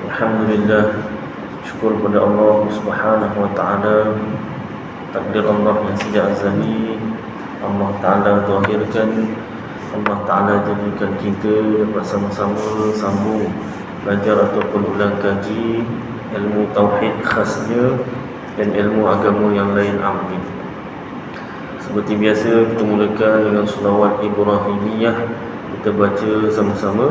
Alhamdulillah, syukur kepada Allah Subhanahu wa taala. Takdir Allah yang sejak azali Allah taala zahirkan, Allah taala jadikan kita bersama-sama sambung belajar ataupun ulang kaji ilmu tauhid khasnya dan ilmu agama yang lain. Amin. Seperti biasa, kita mulakan dengan selawat Ibrahimiyah. Kita baca sama-sama.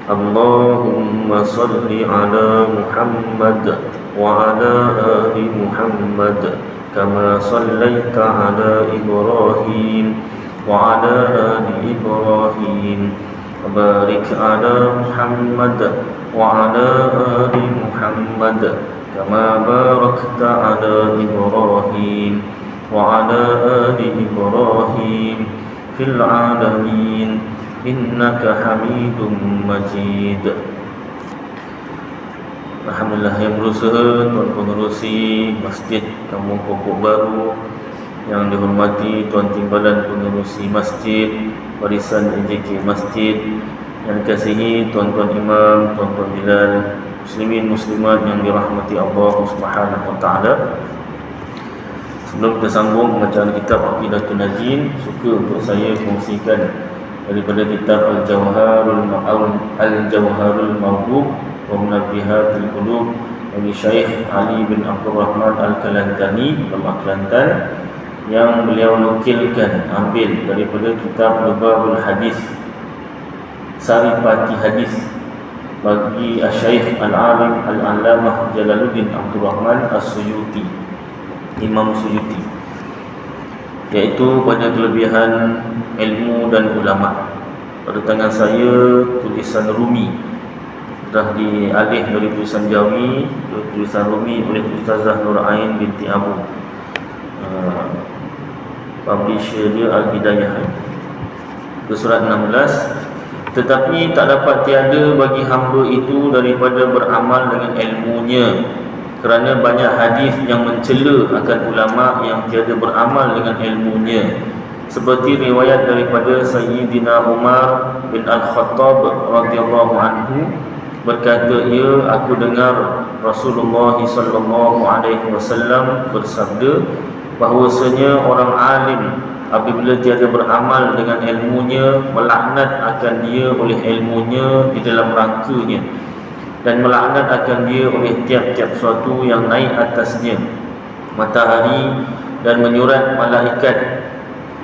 Allahumma salli ala Muhammad wa ala ali Muhammad kama sallaita ala Ibrahim wa ala ali Ibrahim wa barik ala Muhammad wa ala ali Muhammad kama barakta ala Ibrahim wa ala ali Ibrahim fil alamin innaka hamidum majid. Alhamdulillah, yang berusaha Tuan Pengerusi Masjid Kampung Pokok Baru, yang dihormati Tuan Timbalan Pengerusi Masjid, Warisan AJK Masjid, yang dikasihi Tuan-Tuan Imam, Tuan-Tuan Bilal, Muslimin Muslimat yang dirahmati Allah Subhanahu wa taala. Sebelum kita sambung pembacaan kitab Aqidatul Najin, suka untuk saya kongsikan daripada kitab Al-Jawharul Mawdud wa Munabbihatul Qulub dari Syekh Ali bin Abdul Rahman Al-Kalantani, ulama Kelantan, yang beliau nukilkan, ambil daripada kitab Lubabul Hadis, Saripati Hadis, bagi Syekh Al-Alim Al-Allamah Jalaluddin Abdul Rahman As-Suyuti, Imam Suyuti, iaitu pada kelebihan ilmu dan ulama. Pada tangan saya tulisan Rumi, sudah dialih dari tulisan Jawi ke tulisan Rumi oleh Ustazah Nur Ain binti Abu. Publisher dia Al-Hidayah. Ke surat 16. Tetapi tak dapat tiada bagi hamba itu daripada beramal dengan ilmunya, kerana banyak hadis yang mencela akan ulama yang tiada beramal dengan ilmunya, seperti riwayat daripada Sayyidina Umar bin Al-Khattab radhiyallahu anhu berkata, aku dengar Rasulullah sallallahu alaihi wasallam bersabda bahwasanya orang alim apabila tiada beramal dengan ilmunya, melaknat akan dia oleh ilmunya di dalam rangkanya, dan melaknat akan dia oleh tiap-tiap suatu yang naik atasnya, matahari, dan menyurat malaikat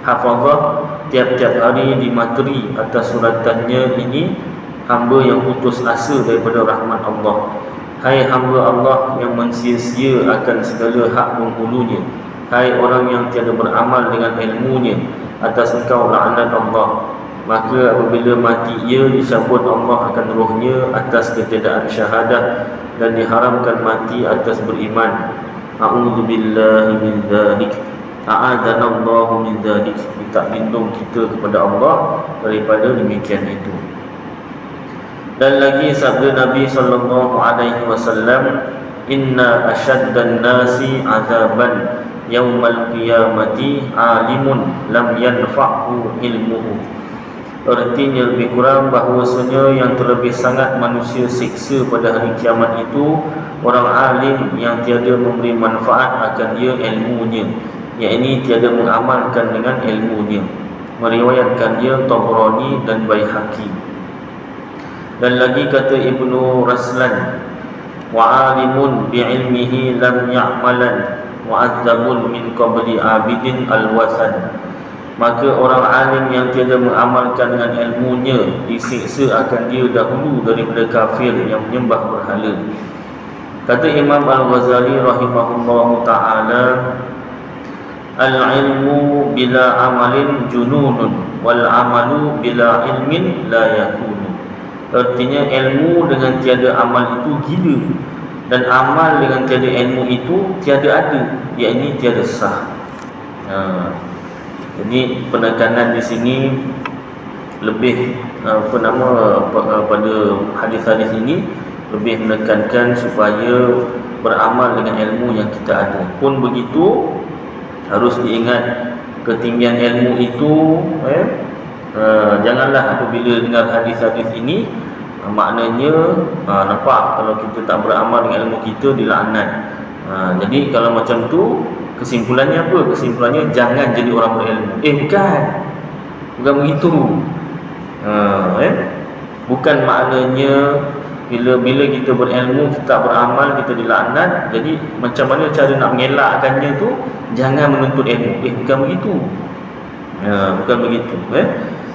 hafazah tiap-tiap hari di materi atas suratannya ini, hamba yang putus asa daripada rahmat Allah. Hai hamba Allah yang mensia-sia akan segala hak penghulunya, hai orang yang tiada beramal dengan ilmunya, atas engkau laknat Allah. Maka apabila mati ia, dicabut Allah akan rohnya atas ketiadaan syahadah, dan diharamkan mati atas beriman. A'udzubillahi min dzalik. A'adanallahu min dzalik. Minta lindung kita kepada Allah daripada demikian itu. Dan lagi sabda Nabi sallallahu alaihi wasallam, inna asyaddan nasi azaban yaumal qiyamati alimun lam yanfa'hu ilmuhu. Artinya lebih kurang bahawasanya yang terlebih sangat manusia siksa pada hari kiamat itu orang alim yang tiada memberi manfaat akan dia ilmunya, yakni tiada mengamalkan dengan ilmunya. Meriwayatkan dia Tabrani dan Baihaqi. Dan lagi kata Ibnu Raslan, wa alimun bi'ilmihi lam ya'malan wa adzabun min qabli abidin al-wasan. Maka orang alim yang tiada mengamalkan dengan ilmunya disiksa akan dia dahulu daripada kafir yang menyembah berhala. Kata Imam Al-Ghazali rahimahullahu ta'ala, al-ilmu bila amalin jununun wal amalu bila ilmin la yakunu. Artinya ilmu dengan tiada amal itu gila, dan amal dengan tiada ilmu itu tiada ada, yakni tiada sah. Jadi penekanan di sini lebih pada hadis-hadis ini lebih menekankan supaya beramal dengan ilmu yang kita ada. Pun begitu, harus diingat ketinggian ilmu itu. Janganlah apabila dengar hadis-hadis ini Maknanya nampak kalau kita tak beramal dengan ilmu kita dilaknat. Jadi kalau macam tu, kesimpulannya apa? Kesimpulannya jangan jadi orang berilmu. Bukan begitu. Bukan maknanya bila kita berilmu, kita tak beramal, kita dilaknat. Jadi macam mana cara nak mengelakkannya tu? Jangan menuntut ilmu. Bukan begitu. Bukan begitu.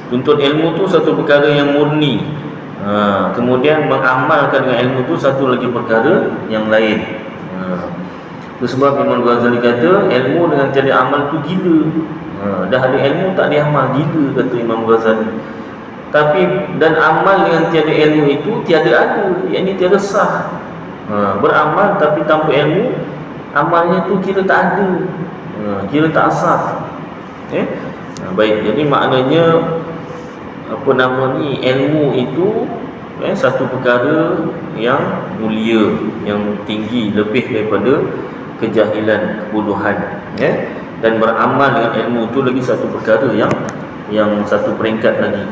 Tuntut ilmu tu satu perkara yang murni. Kemudian mengamalkan dengan ilmu tu satu lagi perkara yang lain. Itu sebab Imam Ghazali kata ilmu dengan tiada amal tu gila. Dah ada ilmu tak diamal, gila kata Imam Ghazali. Tapi dan amal dengan tiada ilmu itu tiada ada, yakni tiada sah. Beramal tapi tanpa ilmu, amalnya tu kira tak ada, kira tak sah. Baik, jadi maknanya ilmu itu satu perkara yang mulia, yang tinggi, lebih daripada kejahilan, kebodohan. Dan beramal dengan ilmu itu lagi satu perkara yang satu peringkat lagi,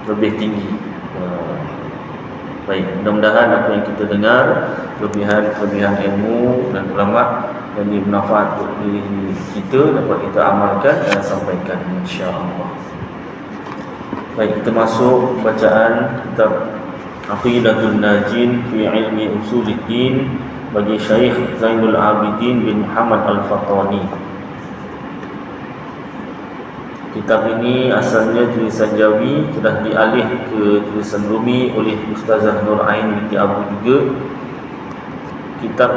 lebih tinggi. Baik, mudah-mudahan apa yang kita dengar, kelebihan ilmu dan ulama yang bermanfaat untuk diri kita dapat kita amalkan dan sampaikan, insya-Allah. Baik, kita masuk bacaan kitab Aqidatul Najin fi Ilmi Usuluddin bagi Syekh Zainul Abidin bin Muhammad Al-Fatani. Kitab ini asalnya tulisan Jawi, sudah dialih ke tulisan Rumi oleh Ustazah Nur Ain binti Abu juga. Kitab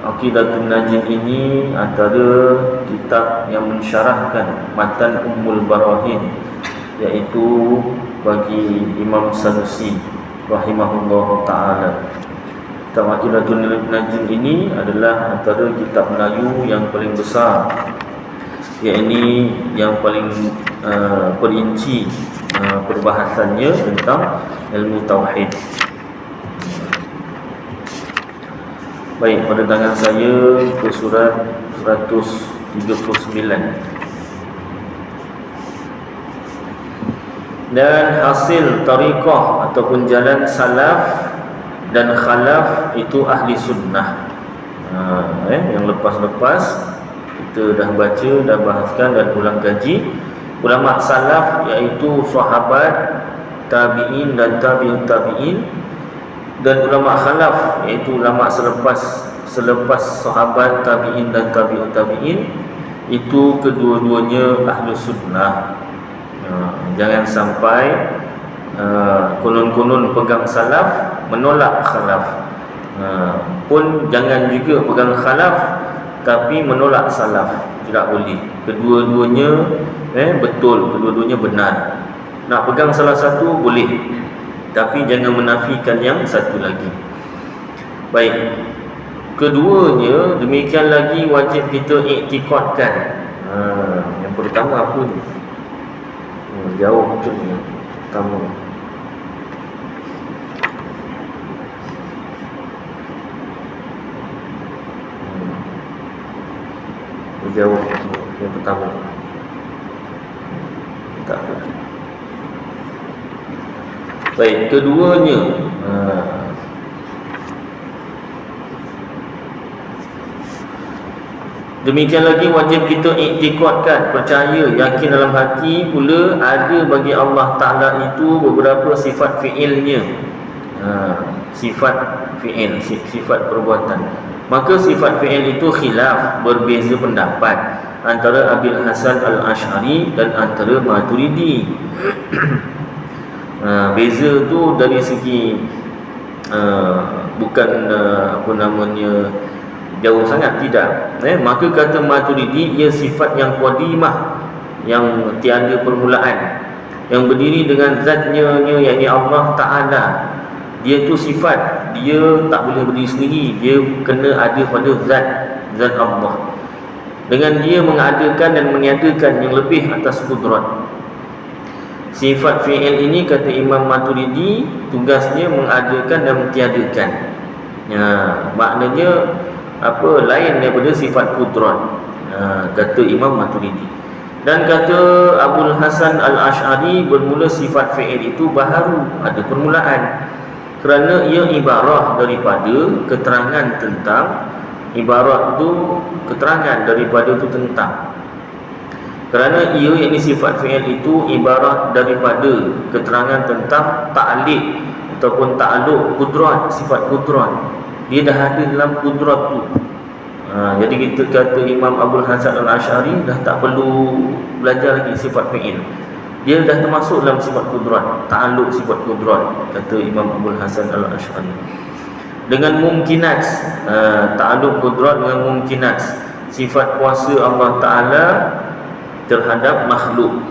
Aqidatul Najin ini antara kitab yang mensyarahkan matan Ummul Barahin, iaitu bagi Imam Sanusi rahimahullah ta'ala. Kitab Aqidatul Najin ini adalah antara kitab Melayu yang paling besar, yakni yang paling perinci perbahasannya tentang ilmu tauhid. Baik, pada tangan saya ke surat 139. Dan hasil tariqah ataupun jalan salaf dan khalaf itu ahli sunnah. Yang lepas-lepas kita dah baca, dah bahaskan dan ulang kaji. Ulama salaf iaitu sahabat, tabi'in dan tabi'ut tabi'in, dan ulama khalaf iaitu ulama selepas sahabat, tabi'in dan tabi'ut tabi'in, itu kedua-duanya ahli sunnah. Jangan sampai konon-konon pegang salaf menolak khalaf, pun jangan juga pegang khalaf tapi menolak salaf. Tidak boleh. Kedua-duanya betul, kedua-duanya benar. Nak pegang salah satu boleh, tapi jangan menafikan yang satu lagi. Baik, keduanya demikian lagi wajib kita iktikadkan. Yang pertama apa ni? Jauh betul ni pertama. Jauh yang pertama. Tak apa. Baik, keduanya demikian lagi wajib kita iktikadkan, percaya, yakin dalam hati pula ada bagi Allah Ta'ala itu beberapa sifat fi'ilnya. Sifat fi'il, sifat perbuatan. Maka sifat fi'il itu khilaf, berbeza pendapat antara Abil Hasan Al-Ash'ari dan antara Maturidi. Beza tu dari segi bukan jauh sangat, tidak. Maka kata Maturidi, ia sifat yang qadimah, yang tiada permulaan, yang berdiri dengan zatnya, yakni Allah Ta'ala. Dia tu sifat, dia tak boleh berdiri sendiri, dia kena ada pada zat Allah. Dengan dia mengadakan dan meniadakan yang lebih atas kudrat. Sifat fi'il ini kata Imam Maturidi tugasnya mengadakan dan mentiadakan. Maknanya apa? Lain daripada sifat kudrat, kata Imam Maturidi. Dan kata Abul Hasan Al-Ash'ari, bermula sifat fi'il itu baharu, ada permulaan, kerana ia ibarah daripada keterangan tentang, ibarat tu keterangan daripada tu tentang, kerana ia, yakni sifat fi'il itu ibarat daripada keterangan tentang ta'liq ataupun ta'alluq kudrat, sifat kudrat, dia dah ada dalam kudrat tu. Jadi kita kata Imam Abul Hasan Al-Ash'ari dah tak perlu belajar lagi sifat fi'il, dia dah termasuk dalam sifat kudrat, ta'alluq sifat kudrat, kata Imam Abul Hasan Al-Ash'ari. Dengan mumkinat, ta'alluq kudrat dengan mumkinat, sifat kuasa Allah Ta'ala terhadap makhluk,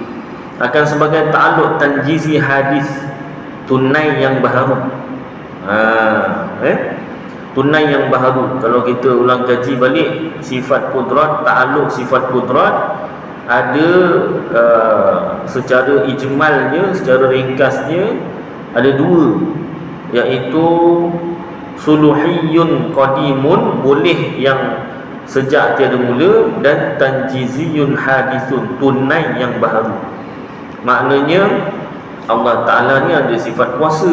akan sebagai ta'alluq tanjizi hadis, tunai yang baharu. Tunai yang baharu. Kalau kita ulang kaji balik sifat kudrat, ta'alluq sifat kudrat, ada secara ijmalnya, secara ringkasnya ada dua, iaitu suluhiyun qadimun, boleh yang sejak tiada mula, dan tanjiziyun hadithun, tunai yang baharu. Maknanya Allah Ta'ala ni ada sifat kuasa.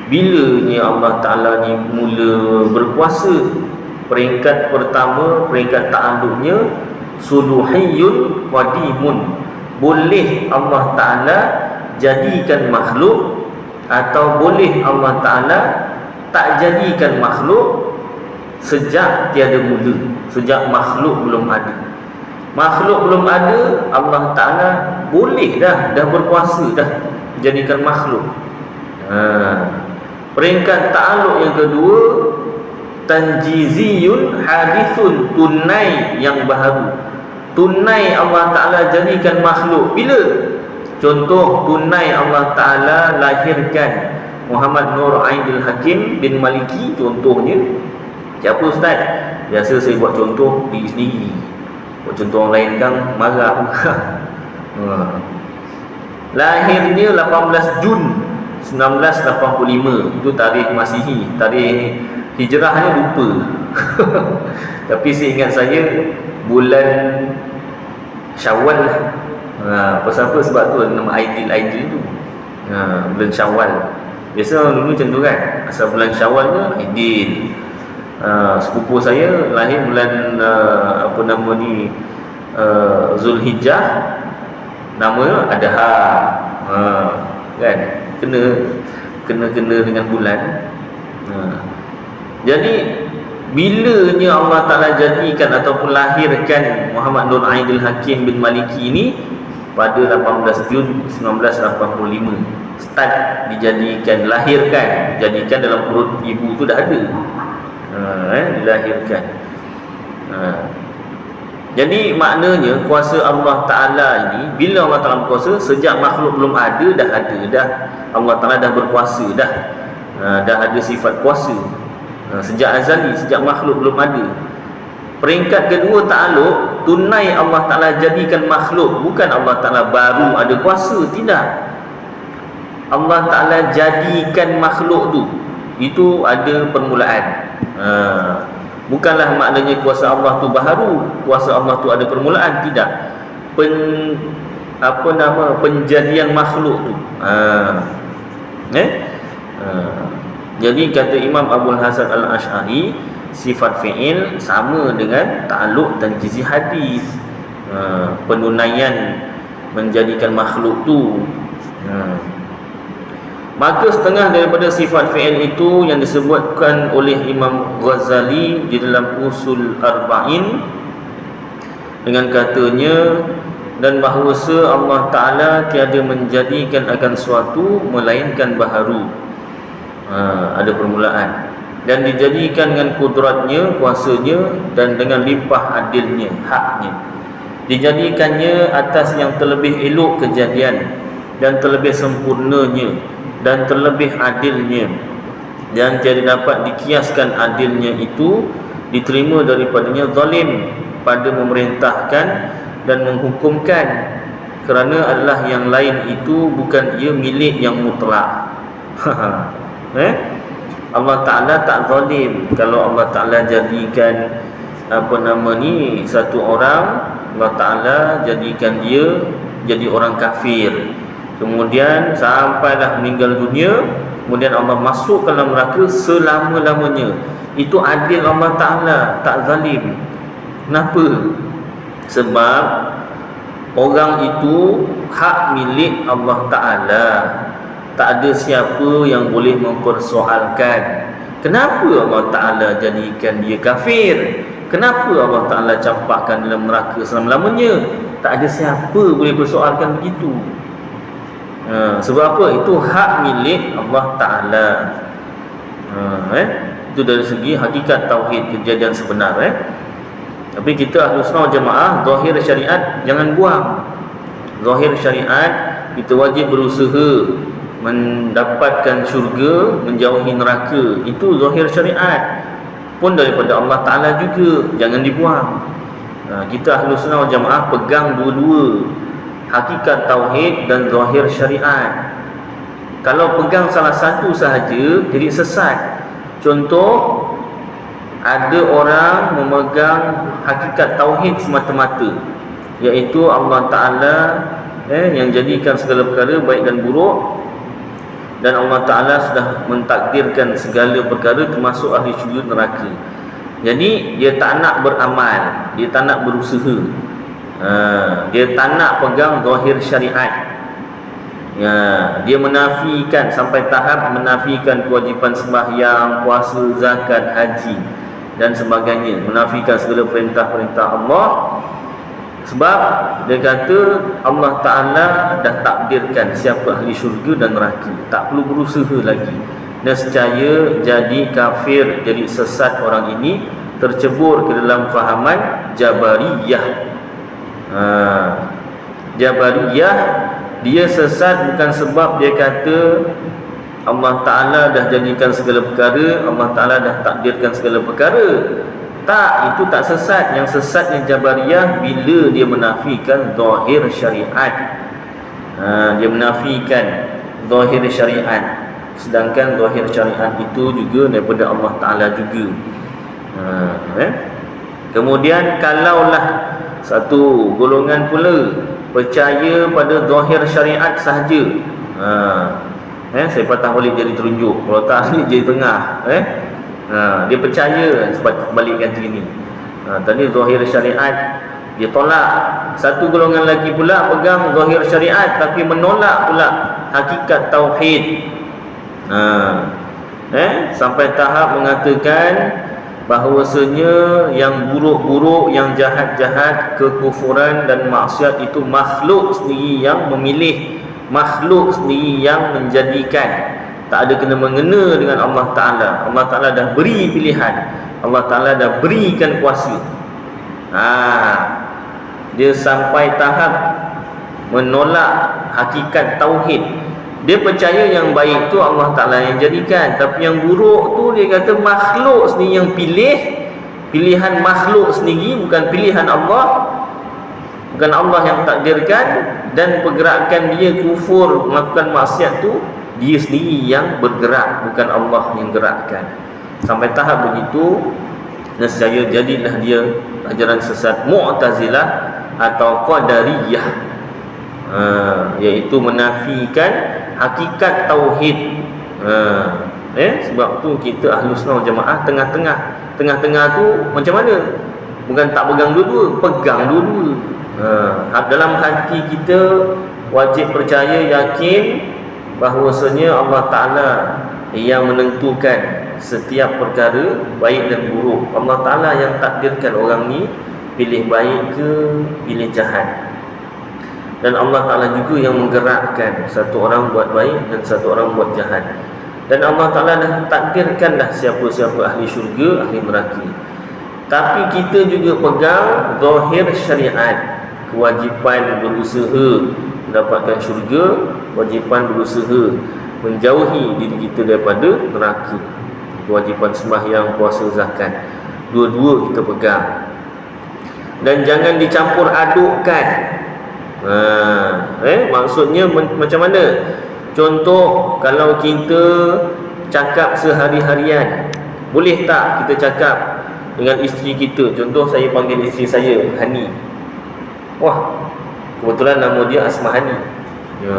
Bilanya Allah Ta'ala ni mula berkuasa? Peringkat pertama, peringkat ta'alluqnya suluhiyun qadimun, boleh Allah Ta'ala jadikan makhluk, atau boleh Allah Ta'ala tak jadikan makhluk sejak tiada mula, sejak makhluk belum ada. Makhluk belum ada, Allah Ta'ala boleh dah berkuasa dah jadikan makhluk. Peringkat ta'alluq yang kedua, tanjiziyun hadithun, tunai yang baharu. Tunai Allah Ta'ala jadikan makhluk bila? Contoh, tunai Allah Ta'ala lahirkan Muhammad Nur Aidil Hakim bin Maliki, contohnya. Siapa Ustaz? Biasa saya buat contoh diri sendiri, buat contoh orang lain kan marah. Lahirnya 18 Jun 1985, itu tarikh Masihi. Tarikh hijrahnya lupa. Tapi seingat saya bulan Syawal lah. Pasal apa? Sebab tu nama Aidil tu. Bulan Syawal. Biasa dulu macam tu kan, asal bulan Syawal tu Aidil. Sepupu saya lahir bulan apa nama ni, Zulhijjah, nama Adha. Kan kena dengan bulan. Jadi bilanya Allah Ta'ala jadikan ataupun lahirkan Muhammad Nur Aidil Hakim bin Maliki ini pada 18 Jun 1985. Start dijadikan, lahirkan, dijadikan dalam perut ibu tu dah ada. Dilahirkan. Jadi maknanya kuasa Allah Ta'ala ini, bila Allah Ta'ala berkuasa, sejak makhluk belum ada, dah Allah Ta'ala dah berkuasa, dah ada sifat kuasa. Sejak azali, sejak makhluk belum ada. Peringkat kedua ta'alluq, tunai Allah Ta'ala jadikan makhluk, bukan Allah Ta'ala baru ada kuasa, tidak. Allah Ta'ala jadikan makhluk tu, itu ada permulaan. Bukanlah maknanya kuasa Allah tu baharu, kuasa Allah tu ada permulaan, tidak. Penjadian makhluk tu. Jadi kata Imam Abul Hasan Al-Ash'ari, sifat fi'il sama dengan ta'alluq dan jizi hadis. Penunaian menjadikan makhluk tu. Maka setengah daripada sifat fi'il itu yang disebutkan oleh Imam Ghazali di dalam Usul Arba'in dengan katanya, dan bahawasa Allah Ta'ala tiada menjadikan akan suatu melainkan baharu. Ada permulaan, dan dijadikan dengan kudratnya, kuasanya, dan dengan limpah adilnya, haknya. Dijadikannya atas yang terlebih elok kejadian, dan terlebih sempurnanya, dan terlebih adilnya, dan tiada dapat dikiaskan adilnya itu diterima daripadanya zalim pada memerintahkan dan menghukumkan, kerana adalah yang lain itu bukan ia milik yang mutlak. Allah Ta'ala tak zalim. Kalau Allah Ta'ala jadikan satu orang Allah Ta'ala jadikan dia jadi orang kafir. Kemudian sampailah meninggal dunia, kemudian Allah masuk ke dalam neraka selama-lamanya. Itu adil Allah Ta'ala, tak zalim. Kenapa? Sebab orang itu hak milik Allah Ta'ala. Tak ada siapa yang boleh mempersoalkan kenapa Allah Ta'ala jadikan dia kafir, kenapa Allah Ta'ala campakkan dalam neraka selama-lamanya. Tak ada siapa boleh persoalkan begitu. Sebab apa? Itu hak milik Allah Ta'ala. Itu dari segi hakikat tauhid, kejadian sebenar. Tapi kita Ahlus Sunnah Jamaah, zahir syariat jangan buang. Zahir syariat kita wajib berusaha mendapatkan syurga, menjauhi neraka. Itu zahir syariat pun daripada Allah Ta'ala juga, jangan dibuang. Kita Ahlus Sunnah Jamaah pegang dua-dua, hakikat tauhid dan zahir syariat. Kalau pegang salah satu sahaja jadi sesat. Contoh, ada orang memegang hakikat tauhid semata-mata, iaitu Allah Ta'ala yang jadikan segala perkara baik dan buruk, dan Allah Ta'ala sudah mentakdirkan segala perkara termasuk ahli syurga neraka. Jadi dia tak nak beramal, dia tak nak berusaha, dia tak nak pegang zahir syariat. Dia menafikan, sampai tahap menafikan kewajipan sembahyang, puasa, zakat, haji dan sebagainya, menafikan segala perintah-perintah Allah. Sebab dia kata Allah Ta'ala dah takdirkan siapa ahli syurga dan neraka, tak perlu berusaha lagi. Nescaya jadi kafir, jadi sesat orang ini, tercebur ke dalam fahaman Jabariyah. Jabariyah, dia sesat bukan sebab dia kata Allah Ta'ala dah jadikan segala perkara, Allah Ta'ala dah takdirkan segala perkara. Tak, itu tak sesat. Yang sesatnya Jabariyah bila dia menafikan zahir syariat. Dia menafikan zahir syariat, sedangkan zahir syariat itu juga daripada Allah Ta'ala juga. Kemudian kalaulah satu golongan pula percaya pada zahir syariat sahaja, saya patah balik jadi terunjuk, kalau tak ni jadi tengah. Dia percaya sebab balikkan begini. Tadi zahir syariat dia tolak. Satu golongan lagi pula pegang zahir syariat tapi menolak pula hakikat tauhid. Sampai tahap mengatakan bahawasanya yang buruk-buruk, yang jahat-jahat, kekufuran dan maksiat itu makhluk sendiri yang memilih, makhluk sendiri yang menjadikan. Tak ada kena-mengena dengan Allah Ta'ala. Allah Ta'ala dah beri pilihan, Allah Ta'ala dah berikan kuasa. Dia sampai tahap menolak hakikat tauhid. Dia percaya yang baik tu Allah Ta'ala yang jadikan, tapi yang buruk tu dia kata makhluk sendiri yang pilih. Pilihan makhluk sendiri, bukan pilihan Allah, bukan Allah yang takdirkan. Dan pergerakan dia kufur, melakukan maksiat tu dia sendiri yang bergerak, bukan Allah yang gerakkan. Sampai tahap begitu, nescaya jadilah dia ajaran sesat Mu'tazilah atau Qadariyah, iaitu menafikan hakikat tauhid. Sebab tu kita Ahlus Sunnah Jamaah tengah-tengah. Tengah-tengah tu macam mana? Bukan tak pegang dua-dua, pegang dua-dua. Dalam hati kita wajib percaya, yakin bahawasanya Allah Ta'ala yang menentukan setiap perkara baik dan buruk. Allah Ta'ala yang takdirkan orang ni pilih baik ke pilih jahat. Dan Allah Ta'ala juga yang menggerakkan satu orang buat baik dan satu orang buat jahat. Dan Allah Ta'ala dah takdirkanlah siapa-siapa ahli syurga, ahli neraka. Tapi kita juga pegang zahir syariat, kewajipan berusaha mendapatkan syurga, kewajipan berusaha menjauhi diri kita daripada neraka, kewajipan sembahyang, puasa, zakat. Dua-dua kita pegang. Dan jangan dicampur adukkan. Maksudnya macam mana? Contoh, kalau kita cakap sehari-harian, boleh tak kita cakap dengan isteri kita? Contoh, saya panggil isteri saya Hani. Wah, kebetulan nama dia Asmahani. Ya.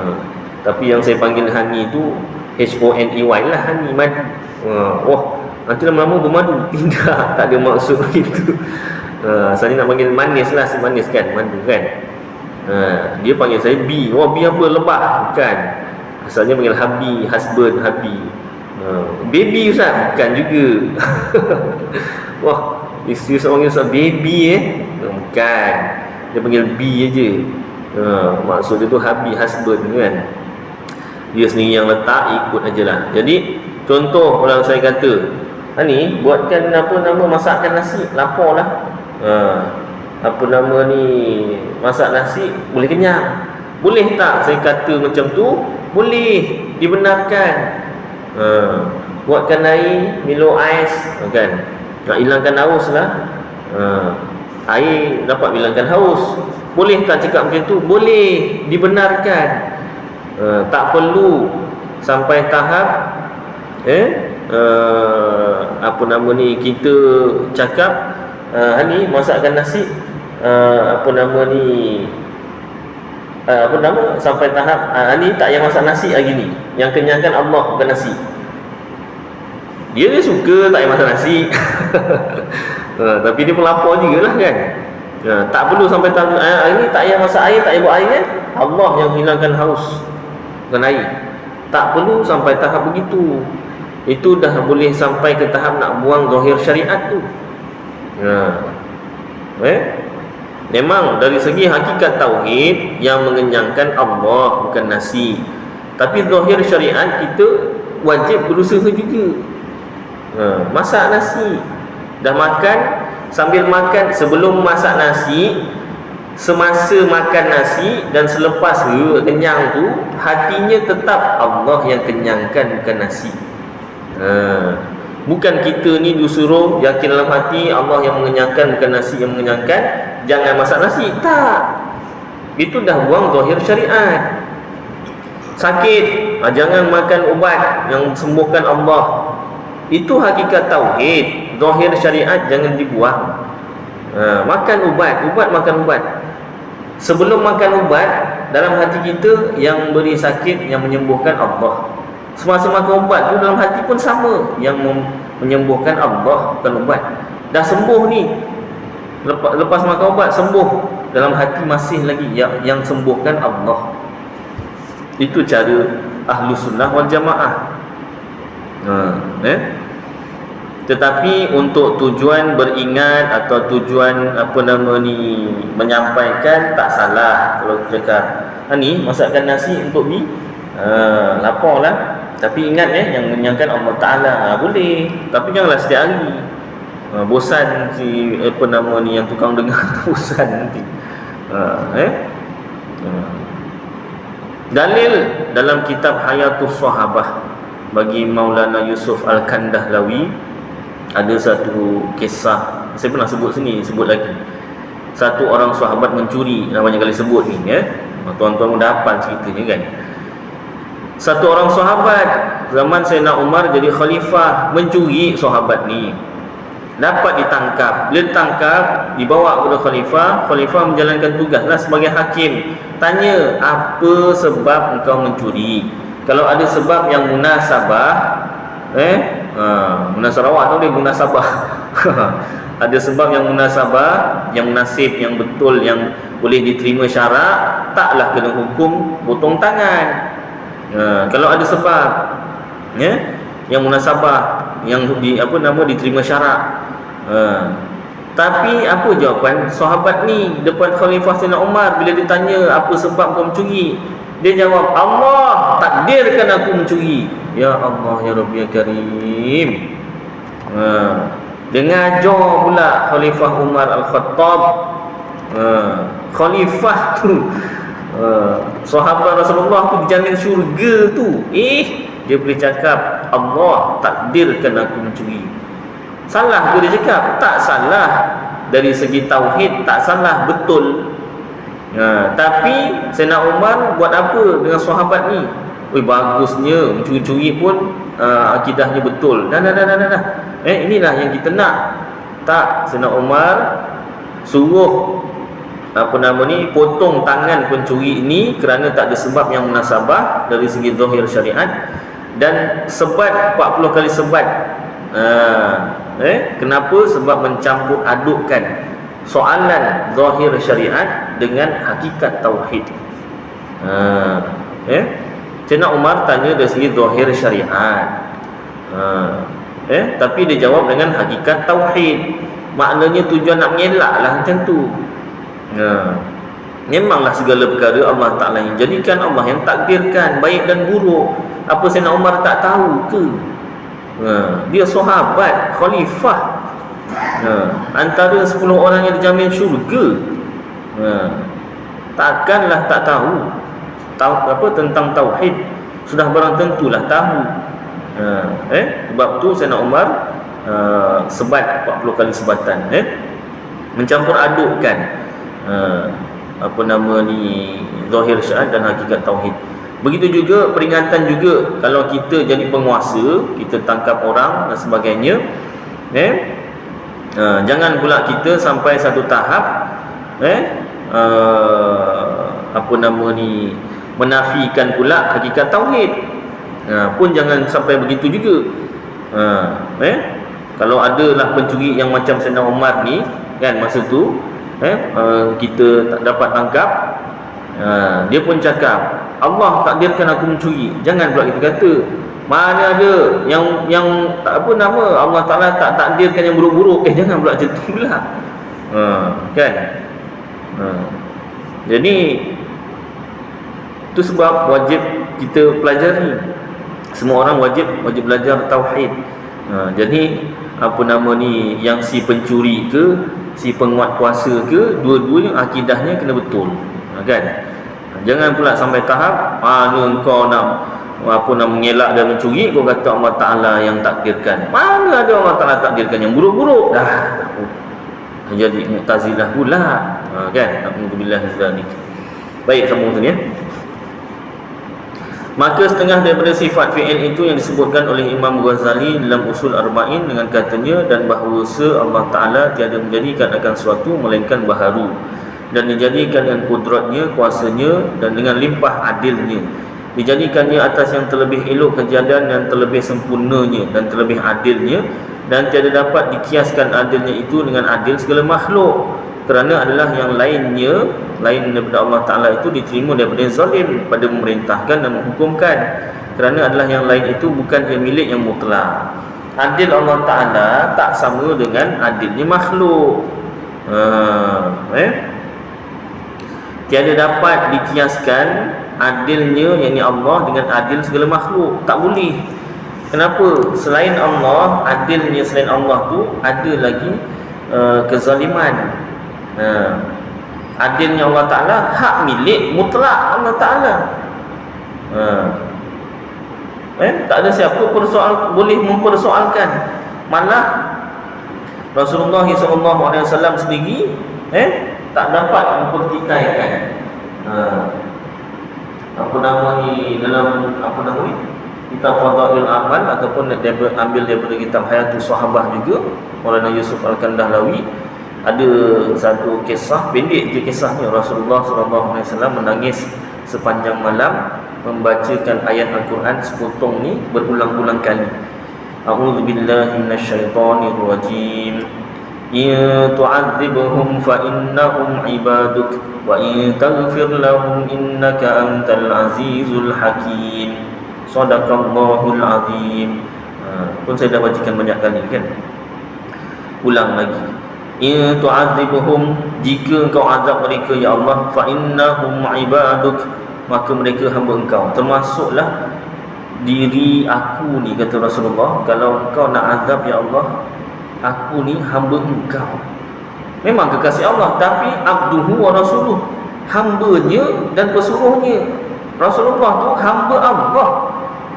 Tapi yang saya panggil Hani itu Honey lah, Hani madu. Wah, nanti lama-lama bermadu. Tidak, tak ada maksud itu. Asalnya nak panggil manis lah, si manis kan, madu kan. Dia panggil saya B. Wah, B apa? Lebah? Bukan. Asalnya panggil Habi, husband, Habi. Baby Ustaz? Bukan juga. Wah, isteri saya panggil Ustaz baby bukan. Dia panggil B je. Maksud dia tu Habi, husband kan. Dia sendiri yang letak, ikut ajalah. Jadi contoh orang saya kata, ni buatkan apa nama, masakkan nasi, lapar lah. Apa nama ni, masak nasi boleh kenyang. Boleh tak saya kata macam tu? Boleh, dibenarkan. Buatkan air, Milo ais kan, nak hilangkan haus lah. Air dapat hilangkan haus. Boleh tak cakap macam tu? Boleh, dibenarkan. Tak perlu sampai tahap apa nama ni, kita cakap ni masakkan nasi, apa nama ni, apa nama, sampai tahap ni tak payah masak nasi hari ni, yang kenyangkan Allah bukan nasi. Dia suka tak payah masak nasi. Tapi dia pun lapar jugalah kan. Tak perlu sampai tahap hari ni tak payah masak air, tak payah buat air kan, Allah yang hilangkan haus bukan air. Tak perlu sampai tahap begitu. Itu dah boleh sampai ke tahap nak buang zahir syariat tu. Memang dari segi hakikat tauhid yang mengenyangkan Allah bukan nasi. Tapi zahir syariat kita wajib berusaha juga. Masak nasi, dah makan, sambil makan, sebelum masak nasi, semasa makan nasi dan selepas kenyang tu, hatinya tetap Allah yang kenyangkan bukan nasi. Bukan kita ni disuruh yakin dalam hati Allah yang mengenyangkan bukan nasi yang mengenyangkan, jangan masak nasi. Tak, itu dah buang zahir syariat. Sakit, jangan makan ubat yang sembuhkan Allah. Itu hakikat tauhid. Zahir syariat jangan dibuang. Makan ubat, makan ubat. Sebelum makan ubat, dalam hati kita yang beri sakit, yang menyembuhkan Allah. Semasa makan ubat tu dalam hati pun sama, yang menyembuhkan Allah bukan ubat. Dah sembuh ni, lepas makan ubat sembuh, dalam hati masih lagi yang sembuhkan Allah. Itu cara Ahlus Sunnah wal Jamaah. Tetapi untuk tujuan beringat atau tujuan apa nama ni, menyampaikan, tak salah kalau cakap ni masakkan nasi untuk lapar lah, tapi ingat yang menyenangkan Allah Ta'ala, boleh. Tapi janganlah setiap hari. Bosan si apa nama ni, yang tukang dengar bosan nanti. Dalil dalam kitab Hayatus Sahabah bagi Maulana Yusuf Al-Kandahlawi, ada satu kisah, saya pernah sebut sini, sebut lagi. Satu orang sahabat mencuri, dah banyak kali sebut ni tuan-tuan dah hafal ceritanya kan. Satu orang sahabat zaman Sayyidina Umar jadi khalifah, mencuri sahabat ni, dapat ditangkap. Bila ditangkap, dibawa kepada khalifah. Khalifah menjalankan tugaslah sebagai hakim. Tanya, apa sebab engkau mencuri? Kalau ada sebab yang munasabah, munasabah atau dia munasabah ada sebab yang munasabah, yang munasib, yang betul, yang boleh diterima syarak, taklah kena hukum potong tangan. Kalau ada sebab yang munasabah, yang diterima syarak. Tapi apa jawapan sahabat ni depan Khalifah Sayyidina Umar bila ditanya apa sebab kau mencuri? Dia jawab, Allah takdirkan aku mencuri. Ya Allah, ya Rabbi ya Karim. Dia ngajar pula Khalifah Umar Al-Khattab. Khalifah tu, sahabat Rasulullah tu dijamin syurga tu. Dia boleh cakap, Allah takdirkan aku mencuri. Salah ke dia cakap? Tak salah. Dari segi tauhid tak salah, betul. Tapi Sayyidina Umar buat apa dengan sahabat ni? Bagusnya mencuri-curi pun akidahnya betul. Dah. Inilah yang kita nak. Tak, Sayyidina Umar suruh potong tangan pencuri ini kerana tak ada sebab yang munasabah dari segi zahir syariat, dan sebat 40 kali sebat. Kenapa? Sebab mencampur adukkan soalan zahir syariat dengan hakikat tauhid. Sayyidina Umar tanya dari segi zahir syariat, tapi dia jawab dengan hakikat tauhid. Maknanya tujuan nak mengelak lah macam tu. Memanglah segala perkara Allah Ta'ala yang jadikan, Allah yang takdirkan, baik dan buruk. Apa Sayyidina Umar tak tahu ke? Dia sahabat, khalifah, antara 10 orang yang dijamin syurga. Takkanlah tak tahu tentang tauhid. Sudah barang tentulah tahu. Sebab tu Sayyidina Umar sebat 40 kali sebatan, mencampur adukkan zahir syariat dan hakikat tauhid. Begitu juga peringatan juga kalau kita jadi penguasa, kita tangkap orang dan sebagainya, jangan pula kita sampai satu tahap menafikan pula hakikat tauhid. Pun jangan sampai begitu juga. Kalau adalah pencuri yang macam Sayyidina Umar ni kan, masa tu kita tak dapat tangkap, dia pun cakap Allah takdirkan aku mencuri. Jangan pula kita kata mana ada yang Allah Ta'ala tak takdirkan yang buruk-buruk. Jangan pula macam tu pula, kan? Jadi itu sebab wajib kita pelajari. Semua orang wajib belajar tauhid. Jadi yang si pencuri ke, si penguat kuasa ke, dua-duanya akidahnya kena betul, kan? Jangan pula sampai tahap kau nak mengelak dan mencuri, kau kata Allah Ta'ala yang takdirkan. Mana ada Allah Ta'ala takdirkan yang buruk-buruk? Dah jadi Mu'tazilah pula, kan? Alhamdulillah. Baik, sambung sini, Maka setengah daripada sifat fi'il itu yang disebutkan oleh Imam Ghazali dalam Usul Arba'in dengan katanya, dan bahawa Allah Ta'ala tiada menjadikan akan suatu melainkan baharu, dan dijadikan dengan kudratnya, kuasanya, dan dengan limpah adilnya. Dijadikannya atas yang terlebih elok kejadian dan terlebih sempurnanya dan terlebih adilnya, dan tiada dapat dikiaskan adilnya itu dengan adil segala makhluk, kerana adalah yang lainnya, lain daripada Allah Ta'ala itu diterima daripada zalim pada memerintahkan dan menghukumkan, kerana adalah yang lain itu bukan yang milik yang mutlak. Adil Allah Ta'ala tak sama dengan adilnya makhluk. Tiada dapat dikiaskan adilnya, yakni Allah, dengan adil segala makhluk. Tak boleh. Kenapa? Selain Allah, adilnya selain Allah tu ada lagi kezaliman. Adilnya Allah Ta'ala hak milik mutlak Allah Ta'ala. Tak ada siapa boleh mempersoalkan. Malah Rasulullah SAW sendiri tak dapat mempertikaikan dalam kitab Fadail Amal, ataupun ambil daripada kitab Hayatus Sahabah juga, Maulana Yusuf Al-Kandahlawi. Ada satu kisah, pendek je kisahnya. Rasulullah SAW menangis sepanjang malam membacakan ayat Al-Quran sepotong ni berulang-ulang kali. A'udzu billahi minasyaitonir rajim. In tu'adzibhum fa innahum 'ibaduk wa in taghfir lahum innaka antal azizul hakim. Shadaqallahul azim. Pun saya dah bacakan banyak kali, kan? Ulang lagi. In tu'adzibhum, jika engkau azab mereka ya Allah, fa innahum 'ibaduk, maka mereka hamba engkau. Termasuklah diri aku ni, kata Rasulullah, kalau engkau nak azab ya Allah, aku ni hamba engkau. Memang kekasih Allah, tapi abduhu wa rasuluh, hambanya dan pesuruhnya. Rasulullah tu hamba Allah.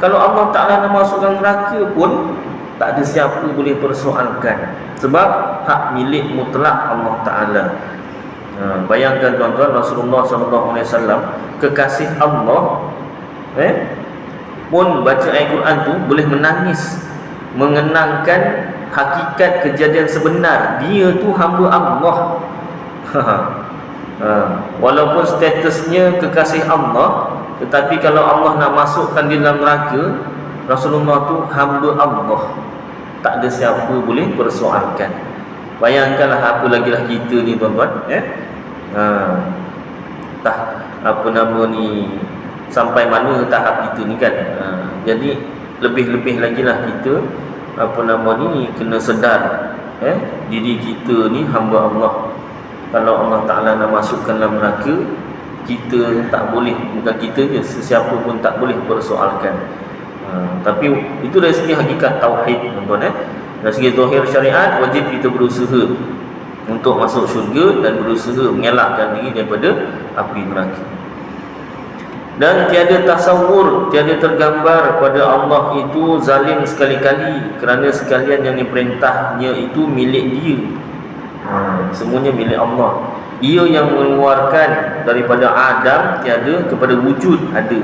Kalau Allah Ta'ala nak masukkan neraka pun tak ada siapa boleh persoalkan, sebab hak milik mutlak Allah Ta'ala. Bayangkan tuan-tuan, Rasulullah SAW, kekasih Allah, pun baca ayat Quran tu boleh menangis, mengenangkan hakikat kejadian sebenar. Dia tu hamba Allah. Walaupun statusnya kekasih Allah, tetapi kalau Allah nak masukkan di dalam neraka, Rasulullah tu hamba Allah, tak ada siapa boleh persoalkan. Bayangkanlah apa lagi lah kita ni tuan-tuan, apa nama ni, sampai mana tahap kita ni kan. Jadi lebih-lebih lagi lah kita apa nama ni kena sedar diri kita ni hamba Allah. Kalau Allah Ta'ala nak masukkan dalam neraka, kita tak boleh, bukan kita je, sesiapa pun tak boleh persoalkan. Tapi itu dari segi hakikat tauhid tuan-tuan. Dari segi zahir syariat, wajib kita berusaha untuk masuk syurga dan berusaha mengelakkan diri daripada api neraka. Dan tiada tasawur, tiada tergambar pada Allah itu zalim sekali-kali, kerana sekalian yang diperintahnya itu milik dia. Semuanya milik Allah. Ia yang mengeluarkan daripada Adam tiada kepada wujud ada.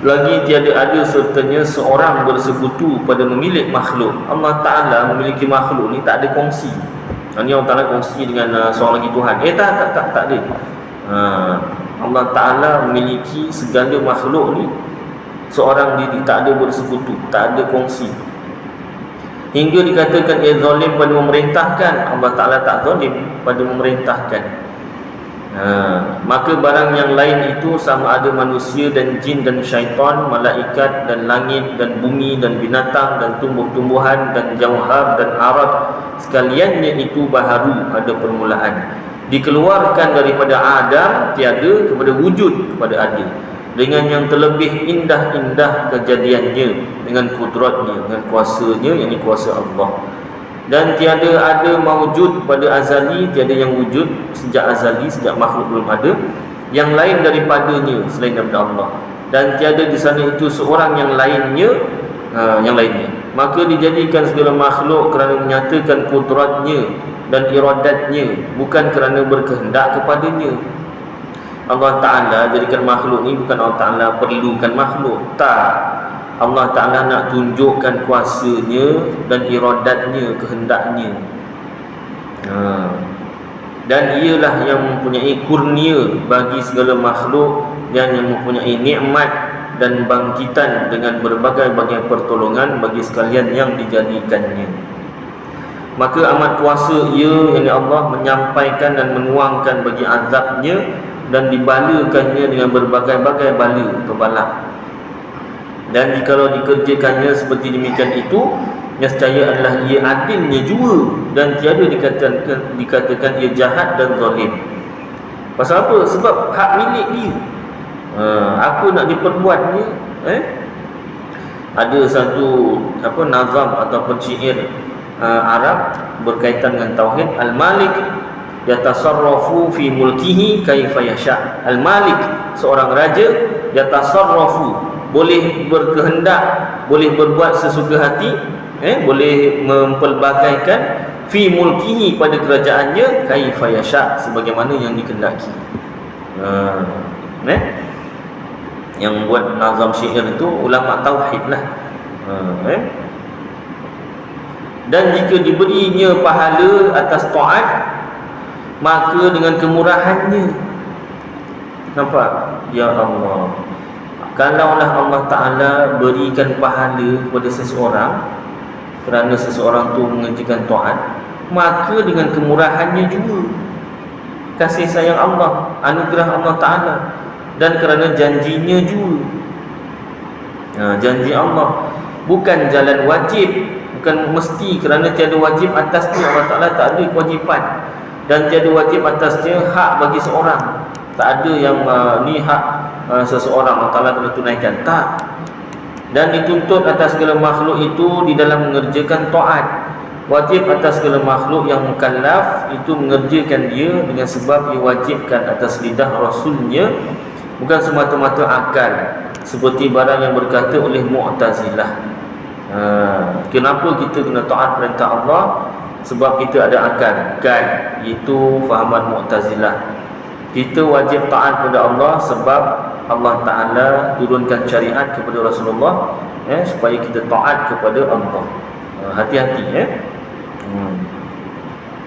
Lagi tiada ada sertanya seorang bersekutu pada memiliki makhluk. Allah Ta'ala memiliki makhluk ni tak ada kongsi. Ini Allah Ta'ala kongsi dengan seorang lagi Tuhan. Tak ada. Allah Ta'ala memiliki segala makhluk ni seorang diri, tak ada bersekutu, tak ada kongsi. Hingga dikatakan ia zalim pada memerintahkan, Allah Ta'ala tak zalim pada memerintahkan. Maka barang yang lain itu sama ada manusia dan jin dan syaitan, malaikat dan langit dan bumi dan binatang dan tumbuh-tumbuhan dan jauhar dan arat, sekaliannya itu baharu, ada permulaan. Dikeluarkan daripada Adam tiada kepada wujud kepada ada, dengan yang terlebih indah-indah kejadiannya, dengan kudratnya, dengan kuasanya, yakni kuasa Allah. Dan tiada ada mawujud pada azali, tiada yang wujud sejak azali, sejak makhluk belum ada, yang lain daripadanya selain daripada Allah. Dan tiada di sana itu seorang yang lainnya, maka dijadikan segala makhluk kerana menyatakan kudratnya dan iradatnya, bukan kerana berkehendak kepadanya. Allah Ta'ala jadikan makhluk ni bukan Allah Ta'ala perlukan makhluk, tak. Allah Ta'ala nak tunjukkan kuasanya dan iradatnya, kehendaknya. Dan ialah yang mempunyai kurnia bagi segala makhluk, dan yang mempunyai nikmat dan bangkitan dengan berbagai-bagai pertolongan bagi sekalian yang dijadikannya. Maka amat kuasa ia, yakni Allah, menyampaikan dan menuangkan bagi azabnya dan dibalakannya dengan berbagai-bagai bala atau balak. Dan jikalau dikerjakannya seperti demikian itu, nescaya adalah ia adilnya jua, dan tiada dikatakan ia jahat dan zalim. Pasal apa? Sebab hak milik dia. Apa nak diperbuatnya? Ada satu nazam ataupun syair Arab berkaitan dengan tauhid. Al-Malik yatasarrafu fi mulkihi kaifa yasha. Al-Malik, seorang raja, yatasarrafu, boleh berkehendak, boleh berbuat sesuka hati, boleh mempelbagaikan fi mulkihi, pada kerajaannya, kaifa yasha, sebagaimana yang dikehendaki. Yang buat nazam syair itu ulama tauhid lah. Dan jika diberinya pahala atas taat, maka dengan kemurahannya, nampak? Ya Allah, kalaulah Allah Ta'ala berikan pahala kepada seseorang kerana seseorang tu mengerjakan taat, maka dengan kemurahannya juga, kasih sayang Allah, anugerah Allah Ta'ala, dan kerana janjinya juga. Janji Allah bukan jalan wajib, bukan mesti, kerana tiada wajib atasnya. Allah Ta'ala tak ada kewajipan, dan tiada wajib atasnya hak bagi seorang. Tak ada yang ni hak seseorang Allah Ta'ala kena tunaikan, tak. Dan dituntut atas segala makhluk itu di dalam mengerjakan taat. Wajib atas segala makhluk yang mukallaf itu mengerjakan dia dengan sebab ia wajibkan atas lidah Rasulnya, bukan semata-mata akal, seperti barang yang berkata oleh Mu'tazilah. Kenapa kita kena taat perintah Allah? Sebab kita ada akal, kan? Itu fahaman Mu'tazilah. Kita wajib taat kepada Allah sebab Allah Ta'ala turunkan syariat kepada Rasulullah, supaya kita taat kepada Allah. Hati-hati.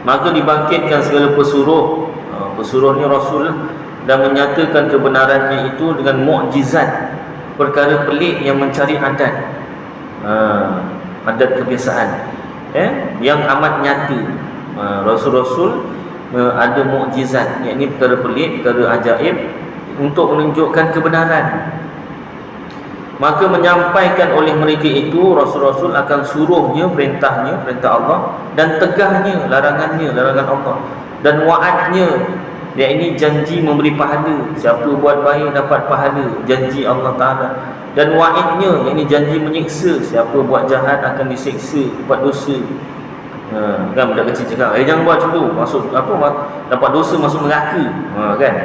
Maka dibangkitkan segala pesuruh bersuruhnya Rasul dan menyatakan kebenarannya itu dengan mukjizat, perkara pelik yang mencari adat, adat kebiasaan, yang amat nyata. Rasul-Rasul ada mukjizat, yakni perkara pelik, perkara ajaib untuk menunjukkan kebenaran. Maka menyampaikan oleh mereka itu, Rasul-Rasul akan suruhnya, perintah Allah, dan tegahnya larangan Allah, dan wa'adnya, yakni janji memberi pahala. Siapa buat baik dapat pahala, janji Allah Ta'ala. Dan wa'idnya, yakni janji menyiksa. Siapa buat jahat akan disiksa, buat dosa. Kan budak kecil cakap, jangan buat macam tu, masuk dapat dosa, masuk neraka. Kan?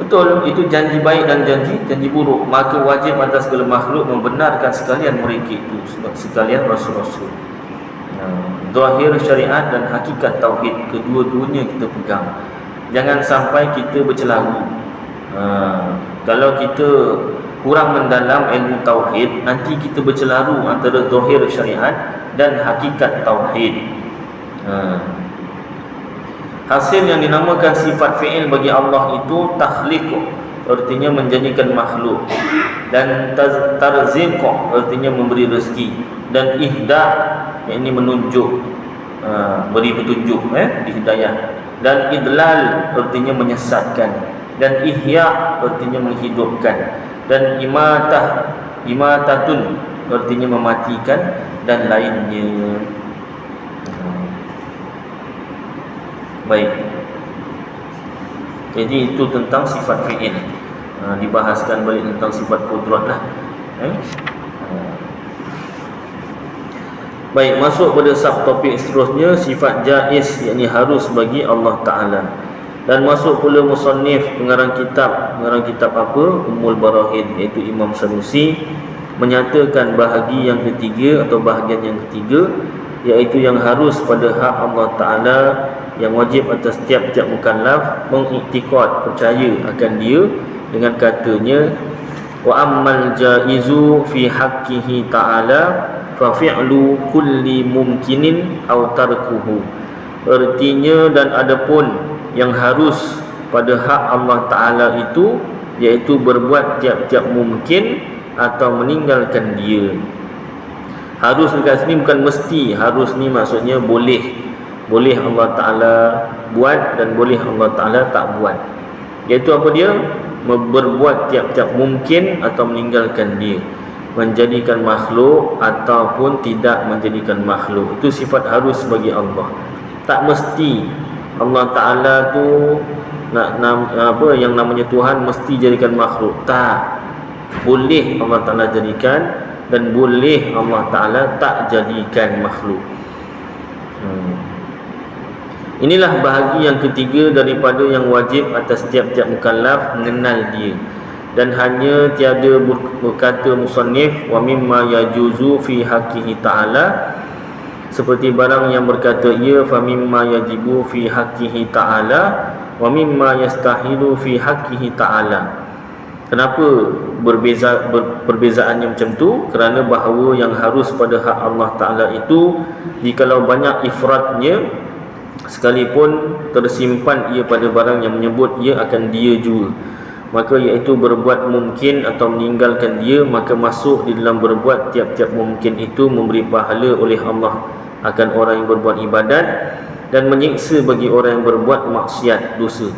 Betul, itu janji baik dan janji buruk. Maka wajib atas segala makhluk membenarkan sekalian mereka itu, sekalian Rasul-Rasul. Zahir syariat dan hakikat tauhid, kedua-duanya kita pegang. Jangan sampai kita bercelaru. Kalau kita kurang mendalam ilmu tauhid, nanti kita bercelaru antara zahir syariat dan hakikat tauhid. Hasil yang dinamakan sifat fi'il bagi Allah itu takhliq, artinya menjadikan makhluk, dan tarziq, artinya memberi rezeki, dan ihda, yakni menunjuk, beri petunjuk, hidayah, dan idlal, artinya menyesatkan, dan ihya, artinya menghidupkan, dan imatatun, artinya mematikan, dan lainnya. Baik. Jadi itu tentang sifat fi'il. Dibahaskan balik tentang sifat qudrat lah. Baik, masuk pada subtopik seterusnya, sifat jaiz, yakni harus bagi Allah Ta'ala. Dan masuk pula musannif, pengarang kitab apa? Ummul Barahin, iaitu Imam Sanusi, menyatakan bahagi yang ketiga atau bahagian yang ketiga, iaitu yang harus pada hak Allah Ta'ala, yang wajib atas tiap-tiap mukallaf mengiktikad, percaya akan dia, dengan katanya, wa ammal jaizu fi haqqihi ta'ala fa fi'lu kulli mumkinin aw tarkuhu. Artinya, dan adapun yang harus pada hak Allah Ta'ala itu, iaitu berbuat tiap-tiap mungkin atau meninggalkan dia. Harus dekat sini bukan mesti, harus ni maksudnya boleh Allah Ta'ala buat dan boleh Allah Ta'ala tak buat. Iaitu apa dia? Berbuat tiap-tiap mungkin atau meninggalkan dia, menjadikan makhluk ataupun tidak menjadikan makhluk. Itu sifat harus bagi Allah. Tak mesti Allah Ta'ala tu yang namanya Tuhan mesti jadikan makhluk. Tak. Boleh Allah Ta'ala jadikan, dan boleh Allah Ta'ala tak jadikan makhluk. Inilah bahagi yang ketiga daripada yang wajib atas tiap-tiap mukallaf mengenal dia. Dan hanya tiada berkata musannif wa mimma yajuzu fi haqqihi ta'ala, seperti barang yang berkata ia fa mimma yajibu fi haqqihi ta'ala wa mimma yastahilu fi haqqihi ta'ala. Kenapa perbezaannya macam tu? Kerana bahawa yang harus pada hak Allah Ta'ala itu, jikalau banyak ifratnya, sekalipun tersimpan ia pada barang yang menyebut ia akan dia juga, maka iaitu berbuat mungkin atau meninggalkan dia, maka masuk di dalam berbuat tiap-tiap mungkin itu memberi pahala oleh Allah akan orang yang berbuat ibadat, dan menyiksa bagi orang yang berbuat maksiat, dosa.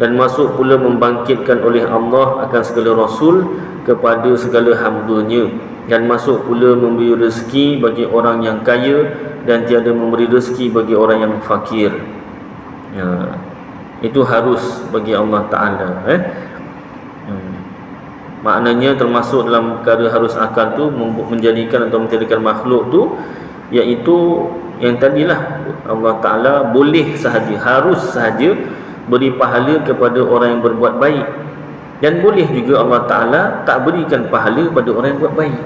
Dan masuk pula membangkitkan oleh Allah akan segala Rasul kepada segala hamba-Nya, dan masuk pula memberi rezeki bagi orang yang kaya, dan tiada memberi rezeki bagi orang yang fakir. Itu harus bagi Allah Ta'ala. Maknanya termasuk dalam perkara harus akal tu, menjadikan atau menjadikan makhluk tu, iaitu yang tadilah, Allah Ta'ala boleh sahaja, harus sahaja beri pahala kepada orang yang berbuat baik, dan boleh juga Allah Ta'ala tak berikan pahala pada orang yang buat baik.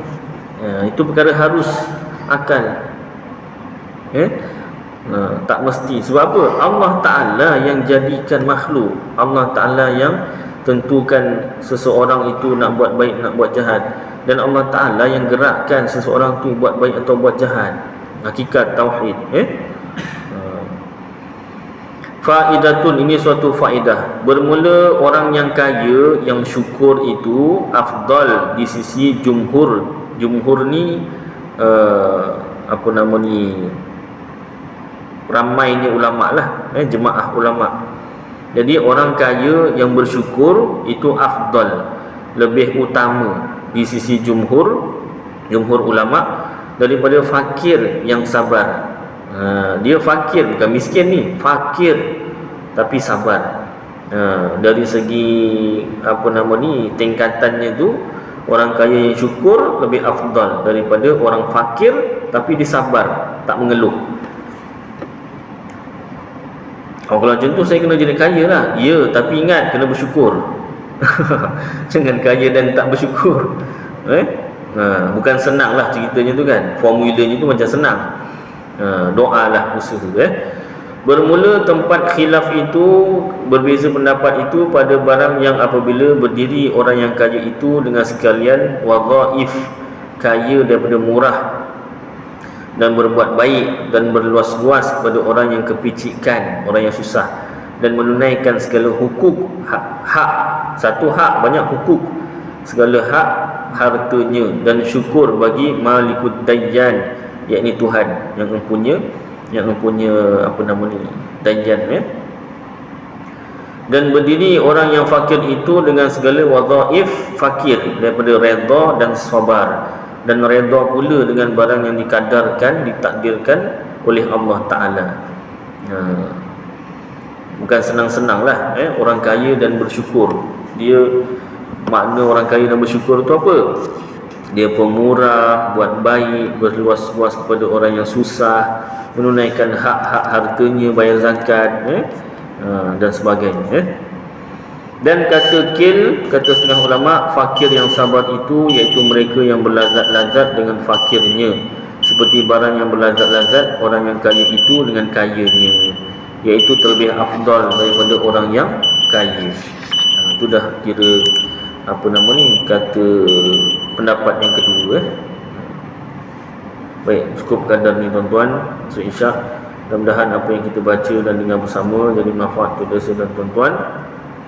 Itu perkara harus akal. Tak mesti. Sebab apa? Allah Ta'ala yang jadikan makhluk, Allah Ta'ala yang tentukan seseorang itu nak buat baik, nak buat jahat, dan Allah Ta'ala yang gerakkan seseorang tu buat baik atau buat jahat. Hakikat tauhid. Faidatun, ini suatu faedah. Bermula orang yang kaya yang syukur itu afdal di sisi jumhur. Jumhur ni apa nama ni, ramainya ulama lah, jemaah ulama. Jadi orang kaya yang bersyukur itu afdal, lebih utama di sisi jumhur ulama daripada fakir yang sabar. Dia fakir, bukan miskin ni, fakir tapi sabar. Dari segi apa nama ni, tingkatannya tu, orang kaya yang syukur lebih afdal daripada orang fakir tapi dia sabar, tak mengeluh. Kalau macam tu saya kena jadi kaya lah. Ya, tapi ingat kena bersyukur. Jangan kaya dan tak bersyukur. Bukan senang lah ceritanya tu kan. Formulanya tu macam senang. Doa lah usaha Bermula tempat khilaf itu, berbeza pendapat itu pada barang yang apabila berdiri orang yang kaya itu dengan sekalian wadhaif, kaya daripada murah dan berbuat baik dan berluas-luas kepada orang yang kepicikan, orang yang susah, dan menunaikan segala hukuk, hak, satu hak, banyak hukuk, segala hak hartanya, dan syukur bagi Malikud Dayyan, yakni Tuhan yang mempunyai apa nama ni, Dayyan, dan berdiri orang yang fakir itu dengan segala wadhaif, fakir daripada redha dan sabar, dan redha pula dengan barang yang dikadarkan, ditakdirkan oleh Allah Ta'ala. Bukan senang-senang lah orang kaya dan bersyukur. Dia, makna orang kaya dan bersyukur tu apa? Dia pemurah, buat baik, berluas-luas kepada orang yang susah, menunaikan hak-hak hartanya, bayar zakat, dan sebagainya. Dan kata setengah ulama, fakir yang sabar itu iaitu mereka yang berlazat-lazat dengan fakirnya, seperti barang yang berlazat-lazat orang yang kaya itu dengan kayanya, iaitu terlebih afdal daripada orang yang kaya. Itu dah kira apa nama ni, kata pendapat yang kedua. Baik, cukup kadar ni tuan-tuan. So insya, mudah-mudahan apa yang kita baca dan dengar bersama jadi manfaat kepada saudara tuan-tuan.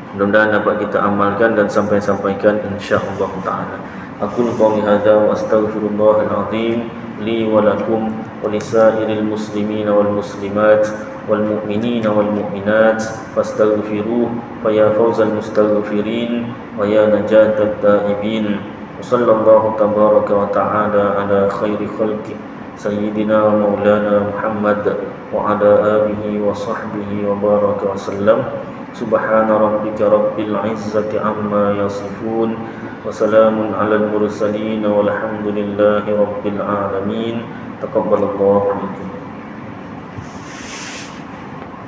Mudah-mudahan dapat kita amalkan dan sampaikan insya-Allah taala. Aku qouli hadza wa astaghfirullah al-azim li wa lakum wa lisairil muslimin wal muslimat wal mu'minin wal mu'minat fastaghfiruh fa ya fawzal mustaghfirin wa ya najatat taibin. Sallallahu tabaraka wa ta'ala ala khairi khalqi sayyidina wa maulana Muhammad wa ala alihi wa sahbihi wa baraka wa sallam. Subhana rabbika rabbil izzati amma yasifun wa salamun alal mursalin walhamdulillahi rabbil alamin. Taqabbalallahu minkum.